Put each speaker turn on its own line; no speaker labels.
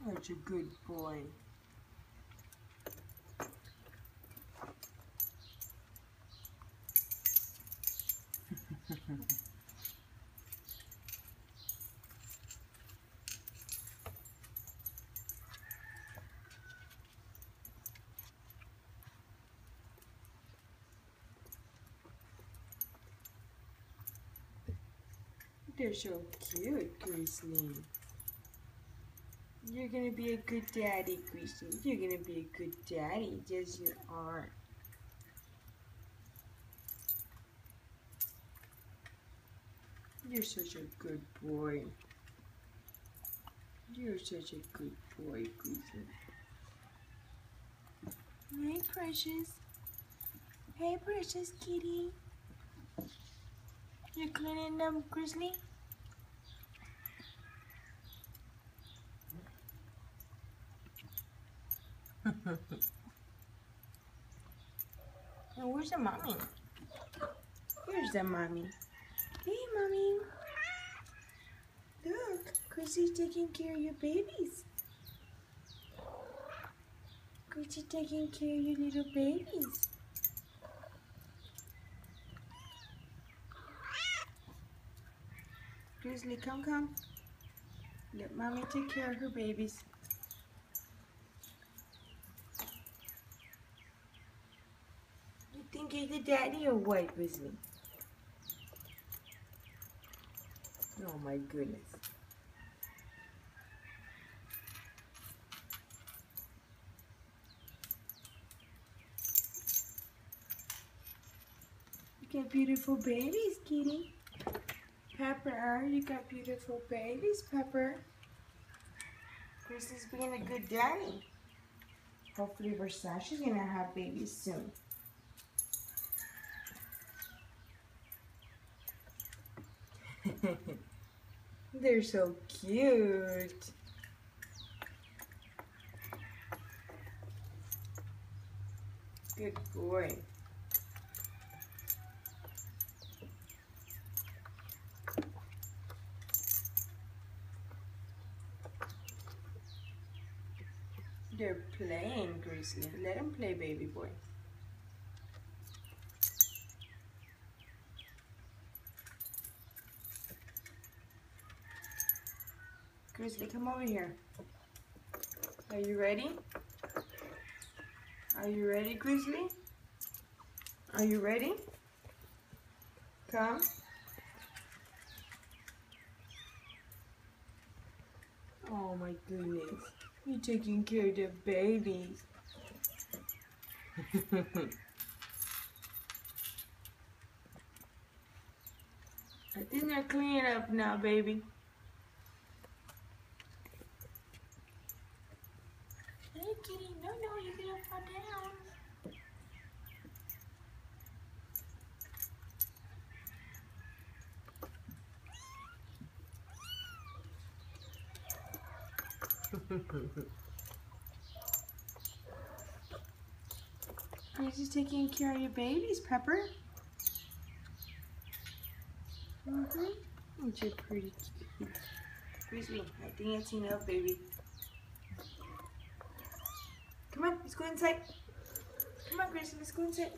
Such a good boy. They're so cute, Grizzly. You're gonna be a good daddy, Grizzly. You're gonna be a good daddy. Yes, you are. You're such a good boy. You're such a good boy, Grizzly. Hey, Precious. Hey, Precious kitty. You're cleaning them, Grizzly? Oh, where's the mommy? Here's the mommy. Hey, mommy. Look, Chrissy's taking care of your babies. Chrissy's taking care of your little babies. Grizzly, come. Let mommy take care of her babies. You think he's the daddy or what, Grizzly? Oh my goodness. You got beautiful babies, kitty. Pepper, you got beautiful babies, Pepper. Grizzly's being a good daddy. Hopefully Versace's gonna have babies soon. They're so cute. Good boy. They're playing, Grizzly. Let them play, baby boy. Grizzly, come over here. Are you ready? Are you ready, Grizzly? Are you ready? Come. Oh my goodness. You're taking care of the babies. I think they're cleaning up now, baby. Hey, kitty. No, you're gonna fall down. You're just taking care of your babies, Pepper. You're pretty cute. Grizzly, I think it's enough, baby. Come on, let's go inside. Come on, Grizzly, let's go inside.